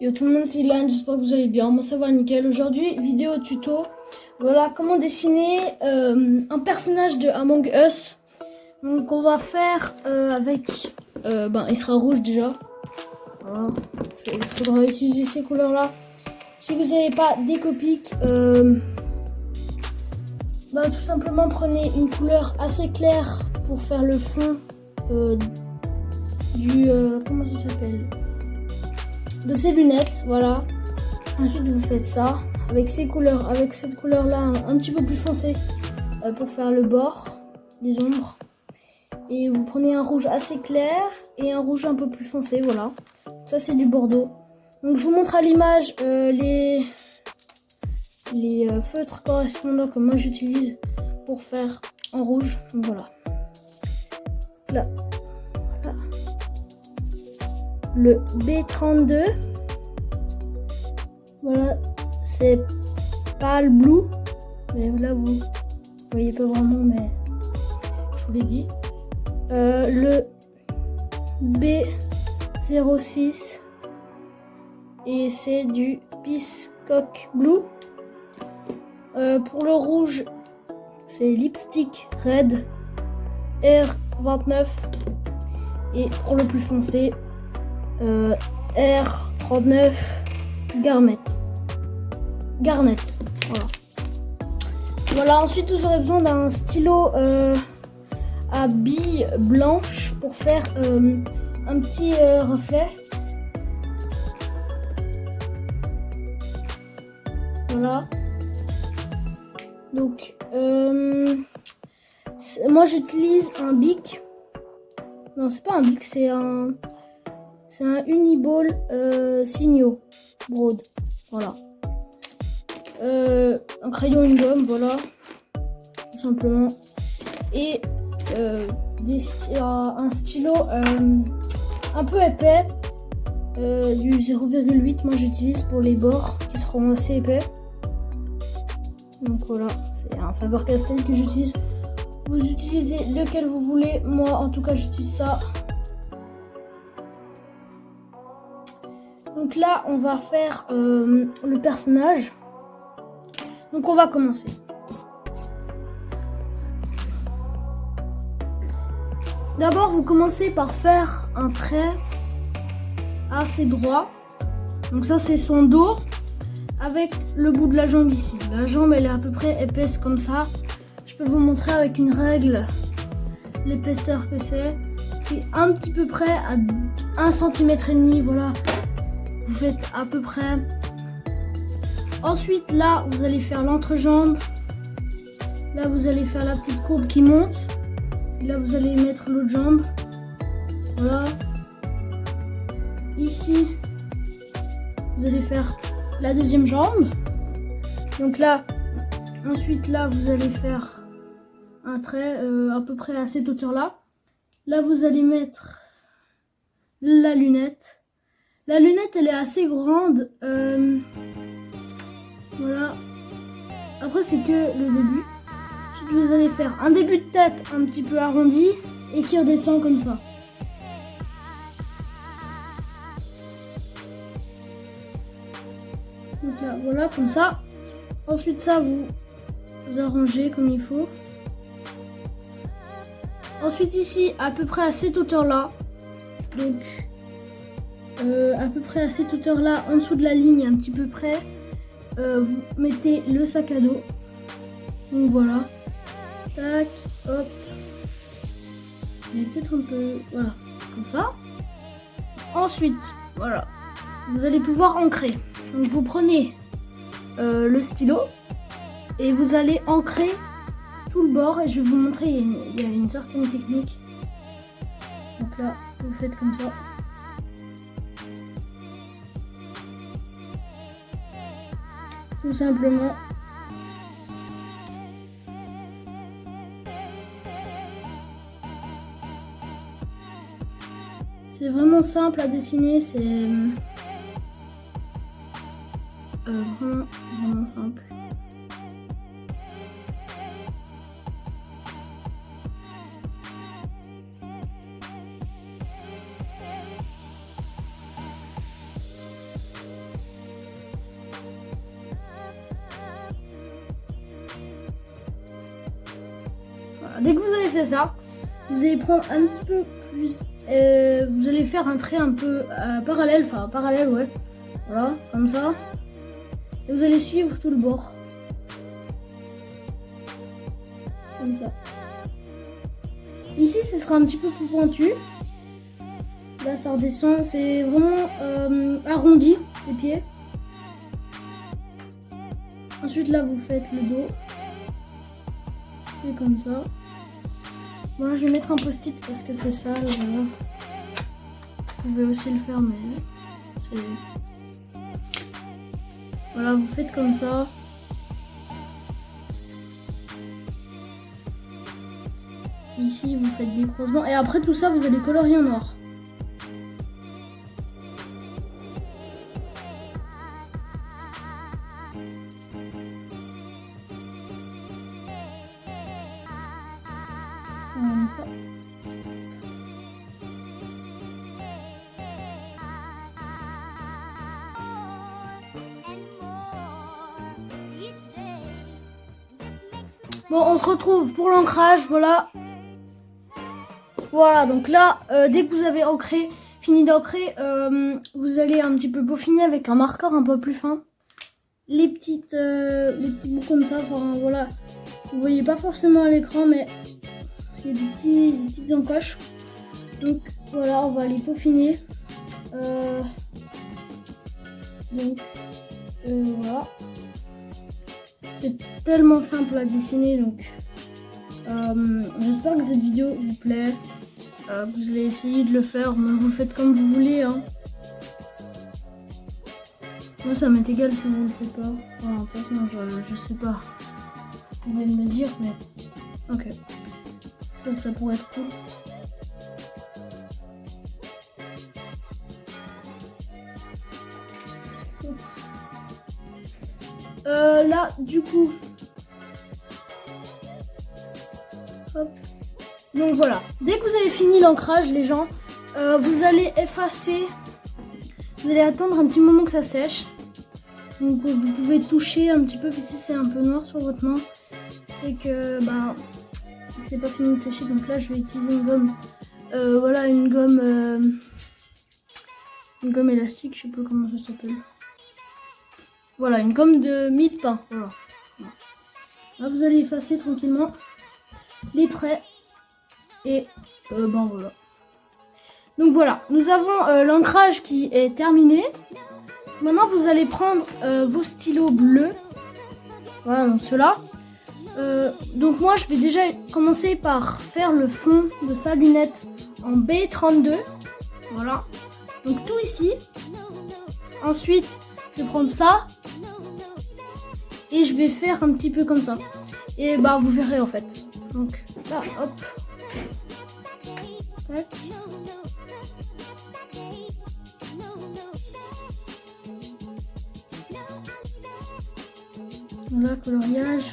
Yo tout le monde, c'est Ilan, j'espère que vous allez bien, moi ça va nickel. Aujourd'hui, vidéo tuto, voilà comment dessiner un personnage de Among Us. Donc on va faire avec, il sera rouge déjà, voilà, il faudra utiliser ces couleurs là. Si vous n'avez pas des copiques, tout simplement prenez une couleur assez claire pour faire le fond comment ça s'appelle, de ces lunettes, voilà. Ensuite vous faites ça avec ces couleurs, avec cette couleur là un petit peu plus foncé pour faire le bord, les ombres, et vous prenez un rouge assez clair et un rouge un peu plus foncé, voilà. Ça c'est du bordeaux. Donc je vous montre à l'image les feutres correspondants que moi j'utilise pour faire en rouge. Donc voilà, là voilà. Le B32, voilà, c'est pâle blue, mais là vous voyez pas vraiment, mais je vous l'ai dit. Le B06 et c'est du Peacock Blue. Pour le rouge, c'est Lipstick Red R29 et pour le plus foncé, R39 Garnet. Voilà. Voilà, ensuite vous aurez besoin d'un stylo à billes blanches pour faire un petit reflet. Voilà. Donc moi j'utilise un bic. Non, c'est pas un bic, c'est un Uniball Signo Broad. Voilà. Un crayon, une gomme, voilà, tout simplement. Et un stylo un peu épais, du 0,8. Moi j'utilise pour les bords qui seront assez épais. Donc voilà, c'est un Faber-Castell que j'utilise. Vous utilisez lequel vous voulez. Moi en tout cas j'utilise ça. Donc là on va faire le personnage. Donc on va commencer. D'abord vous commencez par faire un trait assez droit. Donc ça c'est son dos avec le bout de la jambe ici. La jambe elle est à peu près épaisse comme ça. Je peux vous montrer avec une règle l'épaisseur que c'est. C'est un petit peu près à 1,5 cm, voilà. Vous faites à peu près. Ensuite là vous allez faire l'entrejambe. Là vous allez faire la petite courbe qui monte. Et là vous allez mettre l'autre jambe. Voilà. Ici vous allez faire la deuxième jambe. Donc là, ensuite là vous allez faire un trait à peu près à cette hauteur là. Là vous allez mettre la lunette. La lunette elle est assez grande. Voilà. Après c'est que le début. Ensuite vous allez faire un début de tête un petit peu arrondi et qui redescend comme ça. Donc là, voilà, comme ça. Ensuite ça vous arrangez comme il faut. Ensuite ici, à peu près à cette hauteur là. Donc à peu près à cette hauteur là, en dessous de la ligne, un petit peu près. Vous mettez le sac à dos. Donc voilà. Tac, hop. Peut-être un peu, voilà, comme ça. Ensuite, voilà. Vous allez pouvoir ancrer. Donc vous prenez le stylo et vous allez ancrer tout le bord et je vais vous montrer, il y a une certaine technique. Donc là vous faites comme ça. Tout simplement. C'est vraiment simple à dessiner, c'est vraiment simple. dès que vous avez fait ça, vous allez prendre un petit peu plus, vous allez faire un trait un peu parallèle, ouais, voilà, comme ça, et vous allez suivre tout le bord, comme ça. Ici, ce sera un petit peu plus pointu. Là, ça redescend, c'est vraiment arrondi, ces pieds. Ensuite, là, vous faites le dos. C'est comme ça. Moi, je vais mettre un post-it parce que c'est sale. Voilà. Vous pouvez aussi le faire, mais c'est... Voilà, vous faites comme ça. Ici, vous faites des croisements. Et après tout ça, vous allez colorier en noir. Comme ça. Bon, on se retrouve pour l'ancrage, voilà. Voilà, donc là, dès que vous avez fini d'ancrer, vous allez un petit peu peaufiner avec un marqueur un peu plus fin. Les petits bouts comme ça, enfin voilà. Vous voyez pas forcément à l'écran, mais il y a des petites encoches. Donc voilà, on va les peaufiner. Voilà. C'est tellement simple à dessiner, donc j'espère que cette vidéo vous plaît, que vous allez essayer de le faire, mais vous le faites comme vous voulez, hein. Moi ça m'est égal si vous le faites pas. Enfin, de toute façon, je sais pas. Vous pouvez me le dire, mais ok. Ça pourrait être cool. Là, du coup, hop. Donc voilà, dès que vous avez fini l'ancrage, les gens, vous allez effacer, vous allez attendre un petit moment que ça sèche. Donc vous pouvez toucher un petit peu, puis si c'est un peu noir sur votre main, c'est que c'est pas fini de sécher. Donc là, je vais utiliser une gomme, voilà, une gomme élastique, je sais pas comment ça s'appelle. Voilà, une gomme de mie de pain. Voilà. Là, vous allez effacer tranquillement les traits. Et voilà. Donc voilà, nous avons l'ancrage qui est terminé. Maintenant, vous allez prendre vos stylos bleus. Voilà, donc ceux-là. Donc moi, je vais déjà commencer par faire le fond de sa lunette en B32. Voilà. Donc tout ici. Ensuite, je vais prendre ça. Et je vais faire un petit peu comme ça. Et vous verrez en fait. Donc là, hop. Tac. Voilà, coloriage.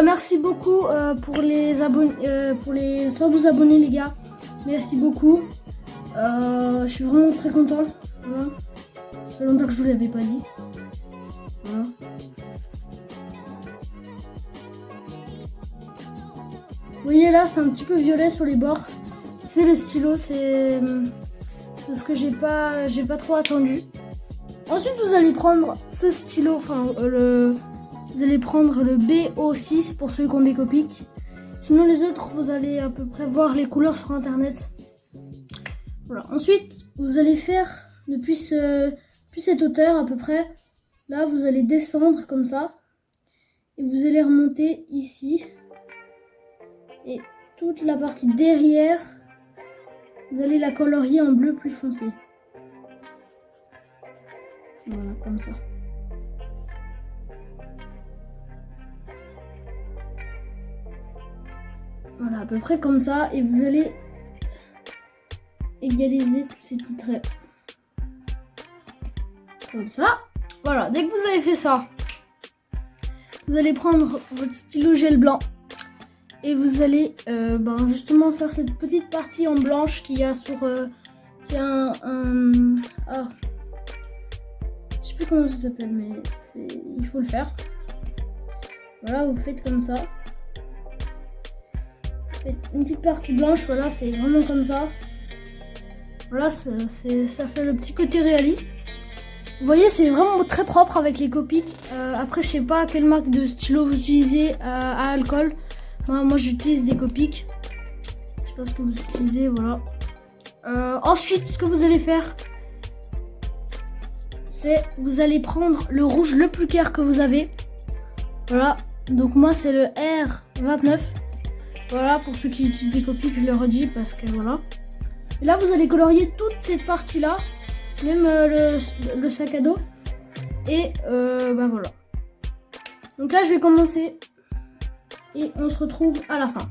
Merci beaucoup pour les abonnés, pour les 112 abonnés, les gars. Merci beaucoup. Je suis vraiment très content. Voilà. Ça fait longtemps que je vous l'avais pas dit. Voilà. Vous voyez là, c'est un petit peu violet sur les bords. C'est le stylo, c'est parce que j'ai pas trop attendu. Ensuite, vous allez prendre ce stylo, enfin vous allez prendre le BO6 pour ceux qui ont des Copic. Sinon les autres, vous allez à peu près voir les couleurs sur internet. Voilà. Ensuite, vous allez faire depuis cette hauteur à peu près. Là, vous allez descendre comme ça. Et vous allez remonter ici. Et toute la partie derrière, vous allez la colorier en bleu plus foncé. Voilà, comme ça. Voilà, à peu près comme ça. Et vous allez égaliser tous ces petits traits. Comme ça. Voilà, dès que vous avez fait ça, vous allez prendre votre stylo gel blanc. Et vous allez justement faire cette petite partie en blanche qu'il y a sur... c'est plus comment ça s'appelle, mais il faut le faire. Voilà, vous faites comme ça. Vous faites une petite partie blanche, voilà, c'est vraiment comme ça. Voilà, ça fait le petit côté réaliste. Vous voyez, c'est vraiment très propre avec les Copics. Après, je sais pas quelle marque de stylo vous utilisez à alcool. Moi j'utilise des Copics. Je sais pas ce que vous utilisez, voilà. Ensuite, ce que vous allez faire, c'est vous allez prendre le rouge le plus clair que vous avez. Voilà, donc moi c'est le R29. Voilà, pour ceux qui utilisent des Copics, je le redis parce que voilà. Et là, vous allez colorier toute cette partie-là, même le sac à dos. Et bah voilà. Donc là, je vais commencer. Et on se retrouve à la fin.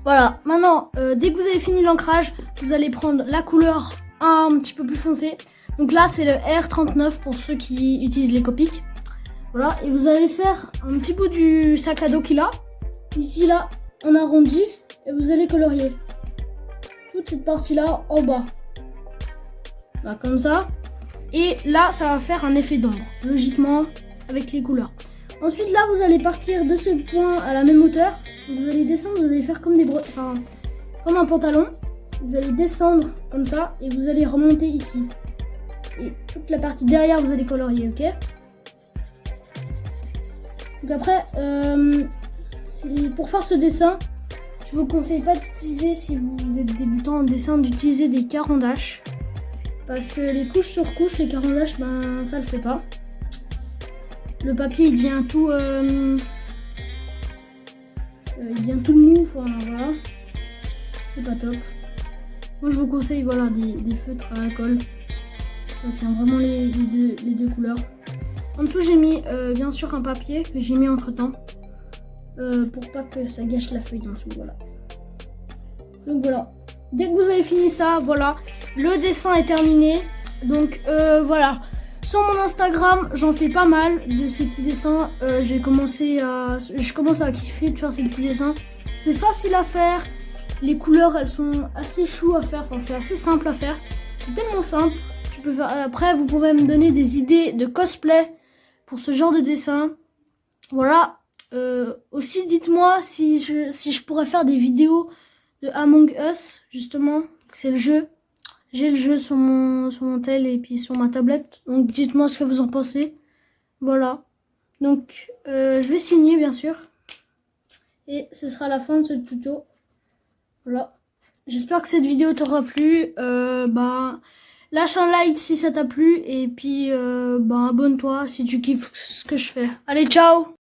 Voilà, maintenant, dès que vous avez fini l'ancrage, vous allez prendre la couleur un petit peu plus foncée. Donc là, c'est le R39 pour ceux qui utilisent les Copics. Voilà, et vous allez faire un petit bout du sac à dos qu'il a. Ici, là, on arrondit et vous allez colorier toute cette partie-là en bas. Voilà, comme ça. Et là, ça va faire un effet d'ombre, logiquement, avec les couleurs. Ensuite, là, vous allez partir de ce point à la même hauteur. Vous allez descendre, vous allez faire comme comme un pantalon. Vous allez descendre comme ça et vous allez remonter ici. Et toute la partie derrière, vous allez colorier, ok? Donc après, pour faire ce dessin, je vous conseille pas d'utiliser, si vous êtes débutant en dessin, d'utiliser des carandaches. Parce que les couches sur couches, les carandaches, ben ça le fait pas. Le papier il devient tout mou, enfin, voilà. C'est pas top. Moi je vous conseille voilà des feutres à alcool. Ça tient vraiment les deux couleurs. En dessous j'ai mis bien sûr un papier que j'ai mis entre temps. Pour pas que ça gâche la feuille en dessous, voilà. Donc voilà. Dès que vous avez fini ça, voilà. Le dessin est terminé. Donc voilà. Sur mon Instagram, j'en fais pas mal de ces petits dessins. Je commence à kiffer de faire ces petits dessins. C'est facile à faire. Les couleurs, elles sont assez choues à faire. Enfin, c'est assez simple à faire. C'est tellement simple. Après, vous pouvez me donner des idées de cosplay pour ce genre de dessin. Voilà. Aussi, dites-moi si je pourrais faire des vidéos de Among Us, justement. C'est le jeu. J'ai le jeu sur mon tel et puis sur ma tablette. Donc dites-moi ce que vous en pensez. Voilà. Donc je vais signer bien sûr. Et ce sera la fin de ce tuto. Voilà. J'espère que cette vidéo t'aura plu. Lâche un like si ça t'a plu. Et puis abonne-toi si tu kiffes ce que je fais. Allez, ciao!